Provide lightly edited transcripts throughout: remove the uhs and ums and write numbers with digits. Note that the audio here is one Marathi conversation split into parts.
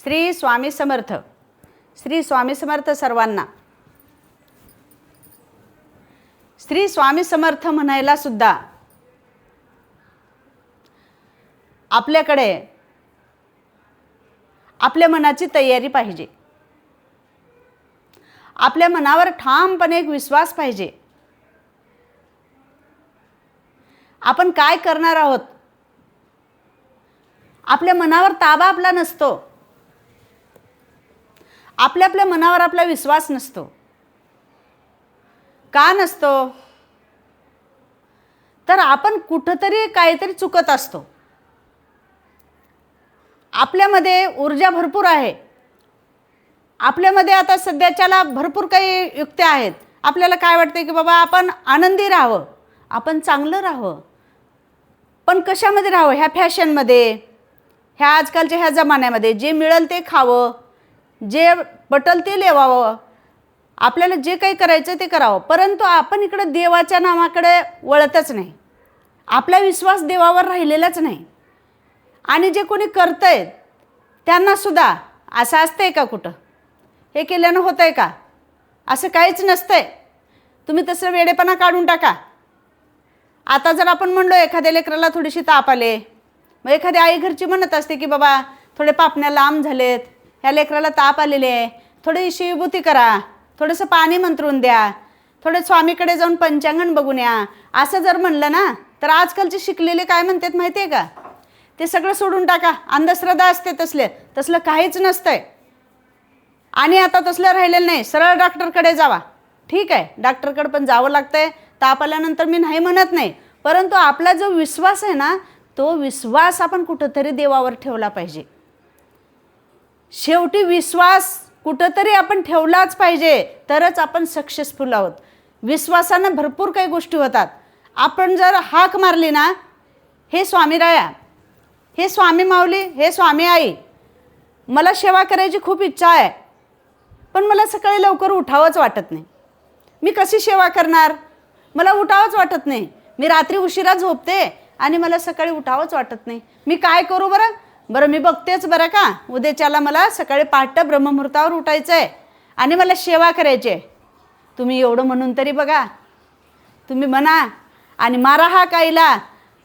श्री स्वामी समर्थ. श्री स्वामी समर्थ सर्वांना. श्री स्वामी समर्थ म्हणायला सुद्धा आपल्याकडे आपल्या मनाची तयारी पाहिजे. आपल्या मनावर ठामपणे एक विश्वास पाहिजे. आपण काय करणार आहोत, आपल्या मनावर ताबा आपला नसतो. आपल्या मनावर आपला विश्वास नसतो. का नसतो? तर आपण कुठंतरी काहीतरी चुकत असतो. आपल्यामध्ये ऊर्जा भरपूर आहे. आपल्यामध्ये आता सध्याच्याला भरपूर काही युक्त्या आहेत. आपल्याला काय वाटते की बाबा आपण आनंदी राहावं, आपण चांगलं राहावं. पण कशामध्ये राहावं? ह्या फॅशनमध्ये, ह्या आजकालच्या ह्या जमान्यामध्ये जे मिळेल ते खावं, जे पटल ते लेवावं, आपल्याला जे काही करायचं ते करावं. परंतु आपण इकडे देवाच्या नामाकडे वळतच नाही. आपला विश्वास देवावर राहिलेलाच नाही. आणि जे कोणी करतंय त्यांनासुद्धा असं असतंय का कुठं हे केल्यानं होतं आहे का? असं काहीच नसतंय. तुम्ही तसं वेडेपणा काढून टाका. आता जर आपण म्हणलो एखाद्या लेकराला थोडीशी ताप आले, मग एखादी आई घरची म्हणत असते की बाबा थोडे पापण्या लांब झालेत, ह्या लेकराला ताप आलेले आहे, थोडीशी विभूती करा, थोडंसं पाणी मंत्रून द्या, थोडे स्वामीकडे जाऊन पंचांगण बघून या, असं जर म्हणलं ना तर आजकालचे शिकलेले काय म्हणतात माहिती आहे का? ते सगळं सोडून टाका. अंधश्रद्धा असते तसलं काहीच नसतंय. आणि आता तसलं राहिलेलं नाही. सरळ डॉक्टरकडे जावा. ठीक आहे, डॉक्टरकडे पण जावं लागतंय. ताप आल्यानंतर मी नाही म्हणत नाही. परंतु आपला जो विश्वास आहे ना, तो विश्वास आपण कुठंतरी देवावर ठेवला पाहिजे. शेवटी विश्वास कुठंतरी आपण ठेवलाच पाहिजे, तरच आपण सक्सेसफुल आहोत. विश्वासानं भरपूर काही गोष्टी होतात. आपण जर हाक मारली ना, हे स्वामी राया, हे स्वामी माऊली, हे स्वामी आई, मला सेवा करायची खूप इच्छा आहे, पण मला सकाळी लवकर उठावंच वाटत नाही. मी कशी सेवा करणार? मला उठावंच वाटत नाही. मी रात्री उशिरा झोपते आणि मला सकाळी उठावंच वाटत नाही. मी काय करू बरं मी बघतेच बरं का. उद्याच्याला मला सकाळी पहाटे ब्रह्ममुहूर्तावर उठायचं आहे आणि मला सेवा करायची आहे. तुम्ही एवढं म्हणून तरी बघा. तुम्ही म्हणा आणि मारा हाक आईला.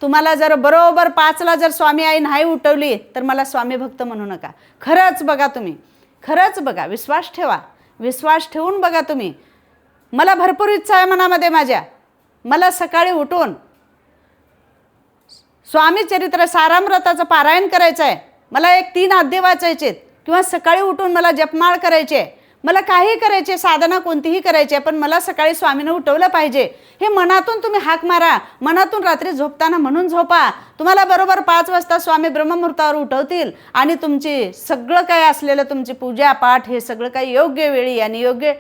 तुम्हाला जर बरोबर 5ला जर स्वामी आई नाही उठवली तर मला स्वामी भक्त म्हणू नका. खरंच बघा, तुम्ही खरंच बघा, विश्वास ठेवा. विश्वास ठेवून बघा तुम्ही. मला भरपूर इच्छा आहे मनामध्ये माझ्या. मला सकाळी उठून स्वामी चरित्र सारामृताचं पारायण करायचं आहे. मला 3 अध्याय वाचायचे किंवा सकाळी उठून मला जपमाळ करायची आहे. मला काही करायचे, साधना कोणतीही करायची आहे, पण मला सकाळी स्वामीनं उठवलं पाहिजे. हे मनातून तुम्ही हाक मारा. मनातून रात्री झोपताना म्हणून झोपा. तुम्हाला बरोबर 5 वाजता स्वामी ब्रह्ममुहूर्तावर उठवतील आणि तुमची सगळं काही असलेलं तुमची पूजा पाठ हे सगळं काही योग्य वेळी आणि योग्य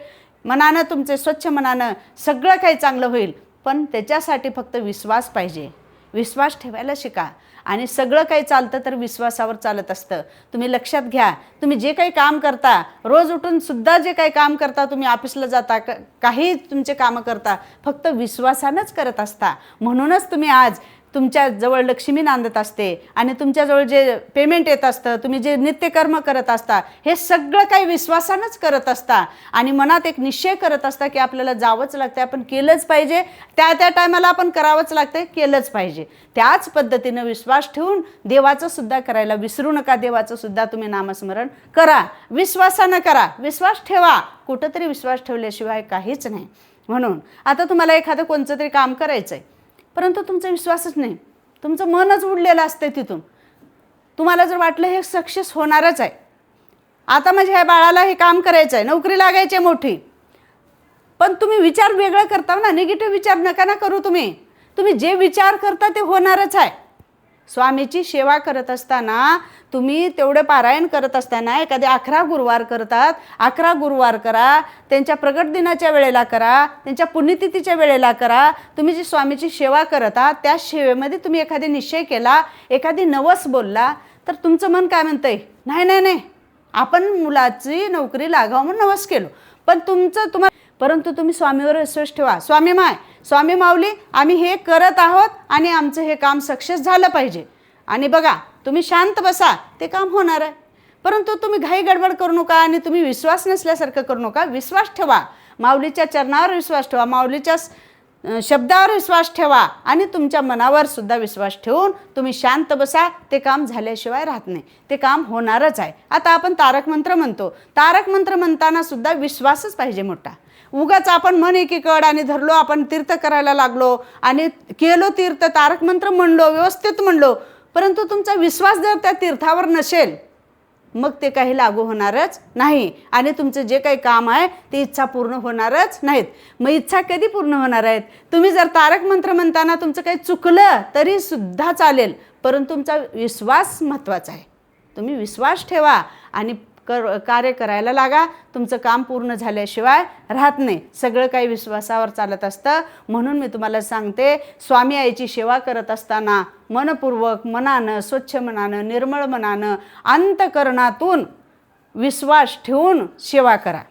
मनानं, तुमचे स्वच्छ मनानं सगळं काही चांगलं होईल. पण त्याच्यासाठी फक्त विश्वास पाहिजे. विश्वास ठेवायला शिका आणि सगळं काही चालतं तर विश्वासावर चालत असतं. तुम्ही लक्षात घ्या. तुम्ही जे काही काम करता, रोज उठून सुद्धा जे काही काम करता, तुम्ही ऑफिसला जाता, काही तुमचे कामं करता, फक्त विश्वासानंच करत असता. म्हणूनच तुम्ही आज तुमच्याजवळ लक्ष्मी नांदत असते आणि तुमच्याजवळ जे पेमेंट येत असतं, तुम्ही जे नित्यकर्म करत असता, हे सगळं काही विश्वासानंच करत असता. आणि मनात एक निश्चय करत असता की आपल्याला जावंच लागतं, आपण केलंच पाहिजे, त्या टायमाला आपण करावंच लागतं, केलंच पाहिजे. त्याच पद्धतीनं विश्वास ठेवून देवाचं सुद्धा करायला विसरू नका. देवाचं सुद्धा तुम्ही नामस्मरण करा. विश्वासानं करा. विश्वास ठेवा. कुठंतरी विश्वास ठेवल्याशिवाय काहीच नाही. म्हणून आता तुम्हाला एखादं कोणतं तरी काम करायचं आहे, परंतु तुमचा विश्वासच नाही. तुमचं मनच उडलेलं असतं तिथून. तुम्हाला जर वाटलं हे सक्सेस होणारच आहे, आता माझ्या ह्या बाळाला हे काम करायचं आहे, नोकरी लागायची आहे मोठी, पण तुम्ही विचार वेगळं करता ना. निगेटिव्ह विचार नका ना करू. तुम्ही जे विचार करता ते होणारच आहे. स्वामीची सेवा करत असताना, तुम्ही तेवढे पारायण करत असताना, एखादे 11 गुरुवार करतात, 11 गुरुवार करा. त्यांच्या प्रगट दिनाच्या वेळेला करा, त्यांच्या पुण्यतिथीच्या वेळेला करा. तुम्ही जी स्वामीची सेवा करता त्या सेवेमध्ये तुम्ही एखादी निश्चय केला, एखादी नवस बोलला, तर तुमचं मन काय म्हणतंय? नाही, आपण मुलाची नोकरी लागावं म्हणून नवस केलो, पण परंतु तुम्ही स्वामीवर विश्वास ठेवा. स्वामी माऊली, आम्ही हे करत आहोत आणि आमचं हे काम सक्सेस झालं पाहिजे. आणि बघा, तुम्ही शांत बसा, ते काम होणार आहे. परंतु तुम्ही घाई गडबड करू नका आणि तुम्ही विश्वास नसल्यासारखं करू नका. विश्वास ठेवा, माऊलीच्या चरणावर विश्वास ठेवा, माऊलीच्या शब्दावर विश्वास ठेवा आणि तुमच्या मनावर सुद्धा विश्वास ठेवून तुम्ही शांत बसा. ते काम झाल्याशिवाय राहत नाही, ते काम होणारच आहे. आता आपण तारक मंत्र म्हणतो, तारक मंत्र म्हणताना सुद्धा विश्वासच पाहिजे मोठा. उगाच आपण मन एकीकड आणि धरलो, आपण तीर्थ करायला लागलो आणि केलो तीर्थ, तारक मंत्र म्हणलो, व्यवस्थित म्हणलो, परंतु तुमचा विश्वास जर त्या तीर्थावर नसेल मग ते काही लागू होणारच नाही आणि तुमचं जे काही काम आहे ते इच्छा पूर्ण होणारच नाहीत. मग इच्छा कधी पूर्ण होणार आहेत? तुम्ही जर तारक मंत्र म्हणताना तुमचं काही चुकलं तरी सुद्धा चालेल, परंतु तुमचा विश्वास महत्त्वाचा आहे. तुम्ही विश्वास ठेवा आणि कार्य करायला लागा. तुमचं काम पूर्ण झाल्याशिवाय राहत नाही. सगळं काही विश्वासावर चालत असतं. म्हणून मी तुम्हाला सांगते, स्वामी आईची सेवा करत असताना मनपूर्वक, मनानं, स्वच्छ मनानं, निर्मळ मनानं, अंतकरणातून विश्वास ठेवून सेवा करा.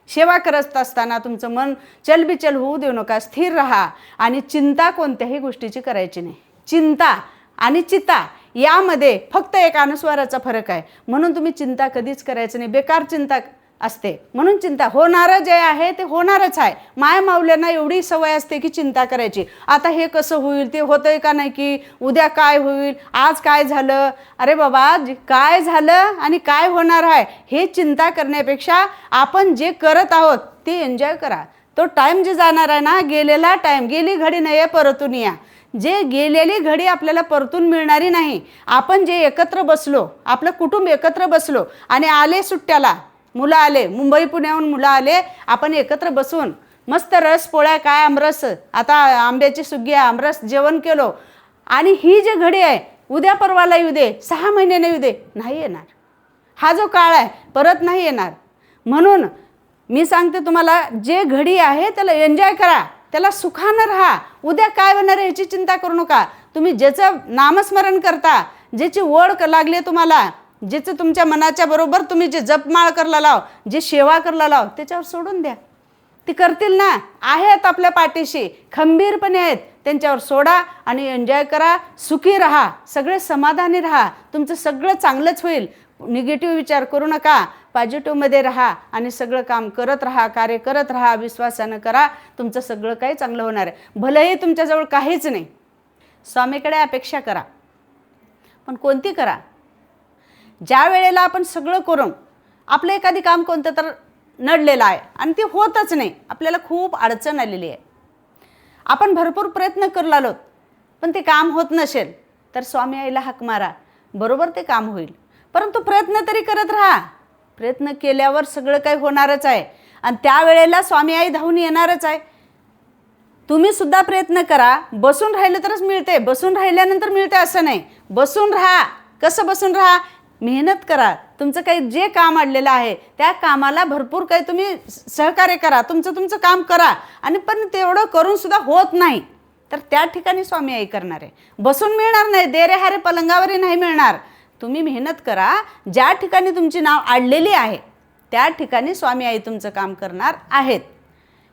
सेवा करत असताना तुमचं मन चलबिचल होऊ देऊ नका, स्थिर राहा आणि चिंता कोणत्याही गोष्टीची करायची नाही. चिंता आणि चिता यामध्ये फक्त एक अनुस्वाराचा फरक आहे. म्हणून तुम्ही चिंता कधीच करायचं नाही, बेकार चिंता असते. म्हणून चिंता होणारं जे आहे ते होणारच आहे. माय माऊल्यांना एवढी सवय असते की चिंता करायची. आता हे कसं होईल, ते होतंय का नाही, की उद्या काय होईल, आज काय झालं. अरे बाबा, काय झालं आणि काय होणार आहे हे चिंता करण्यापेक्षा आपण जे करत आहोत ते एन्जॉय करा. तो टाईम जे जाणार आहे ना, गेलेला टाईम, गेली घडी नाही आहे परतून या. जे गेलेली घडी आपल्याला परतून मिळणारी नाही. आपण जे एकत्र बसलो, आपलं कुटुंब एकत्र बसलो आणि आले सुट्ट्याला, मुलं आले, मुंबई पुण्याहून मुलं आले, आपण एकत्र बसून मस्त रस पोळ्या, काय आमरस, आता आंब्याची सुग्गी, आमरस जेवण केलो आणि ही जी घडी आहे उद्या परवाला येऊ दे, 6 महिन्याने येऊ दे, नाही येणार. हा जो काळ आहे परत नाही येणार. म्हणून मी सांगते तुम्हाला, जे घडी आहे त्याला एन्जॉय करा, त्याला सुखानं राहा. उद्या काय होणार आहे याची चिंता करू नका. तुम्ही ज्याचं नामस्मरण करता, ज्याची ओढ लागली तुम्हाला, ज्याचं तुमच्या मनाच्या बरोबर तुम्ही जे जपमाळ करला लाव, जे सेवा करला लाव, त्याच्यावर सोडून द्या. ते करतील ना, आहेत आपल्या पाठीशी, खंबीरपणे आहेत. त्यांच्यावर सोडा आणि एन्जॉय करा, सुखी राहा, सगळे समाधानी राहा. तुमचं सगळं चांगलंच होईल. निगेटिव्ह विचार करू नका, पॉझिटिव्हमध्ये राहा आणि सगळं काम करत राहा, कार्य करत राहा, विश्वासानं करा. तुमचं सगळं काही चांगलं होणार आहे. भलेही तुमच्याजवळ काहीच नाही, स्वामीकडे अपेक्षा करा, पण कोणती करा? ज्या वेळेला आपण सगळं करून आपलं एखादी काम कोणतं तर नडलेलं आहे आणि ते होतच नाही, आपल्याला खूप अडचण आलेली आहे, आपण भरपूर प्रयत्न करू लागलो पण ते काम होत नसेल, तर स्वामी आईला हाक मारा, बरोबर ते काम होईल. परंतु प्रयत्न तरी करत राहा. प्रयत्न केल्यावर सगळं काही होणारच आहे आणि त्यावेळेला स्वामी आई धावून येणारच आहे. तुम्ही सुद्धा प्रयत्न करा. बसून राहिलं तरच मिळते, बसून राहिल्यानंतर मिळते असं नाही. बसून राहा. कसं बसून राहा? मेहनत करा. तुमचं काही जे काम अडलेलं आहे त्या कामाला भरपूर काही तुम्ही सहकार्य करा, तुमचं काम करा. आणि पण तेवढं करून सुद्धा होत नाही तर त्या ठिकाणी स्वामी आई करणार आहे. बसून मिळणार नाही, देरे हारे पलंगावरही नाही मिळणार. तुम्ही मेहनत करा. ज्या ठिकाणी तुमची नाव अडलेली आहे त्या ठिकाणी स्वामी आई तुमचं काम करणार आहेत.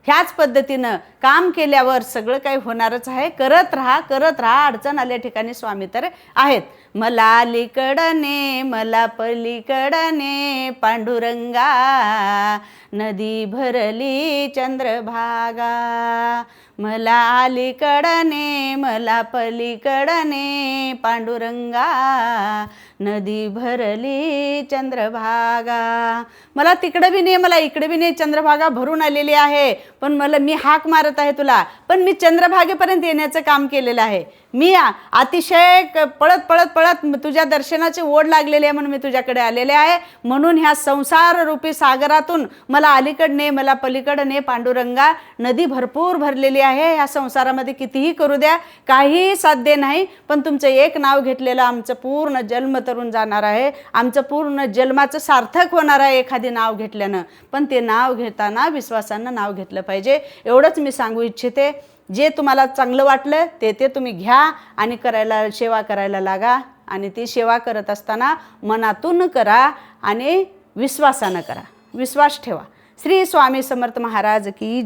ह्याच पद्धतीनं काम केल्यावर सगळं काही होणारच आहे. करत राहा, करत राहा. अडचण आल्या ठिकाणी स्वामी तर आहेत. मला अलीकडने मला पलीकडने पांडुरंगा, नदी भरली चंद्रभागा. मला अलीकडने मला पलीकडने पांडुरंगा, नदी भरली चंद्रभागा. मला तिकडं बी नाही, मला इकडे बी नाही, चंद्रभागा भरून आलेली आहे. पण मी हाक मारत आहे तुला, पण मी चंद्रभागेपर्यंत येण्याचं काम केलेलं आहे. मी अतिशय पळत पळत पळत तुझ्या दर्शनाची ओढ लागलेली आहे म्हणून मी तुझ्याकडे आलेले आहे. म्हणून ह्या संसार रूपी सागरातून मला अलीकडने मला पलीकडने पांडुरंगा, नदी भरपूर भरलेली आहे. ह्या संसारामध्ये कितीही करू द्या, काहीही साध्य नाही. पण तुमचं एक नाव घेतलेलं आमचं पूर्ण जन्म तरून जाणार आहे. आमचं पूर्ण जन्माचं सार्थक होणार आहे एखादी नाव घेतल्यानं. पण ते नाव घेताना विश्वासानं नाव घेतलं पाहिजे. एवढंच मी सांगू इच्छिते. जे तुम्हाला चांगलं वाटलं ते तुम्ही घ्या आणि सेवा करायला लागा. आणि ती सेवा करत असताना मनातून करा आणि विश्वासानं करा. विश्वास ठेवा. श्री स्वामी समर्थ महाराज की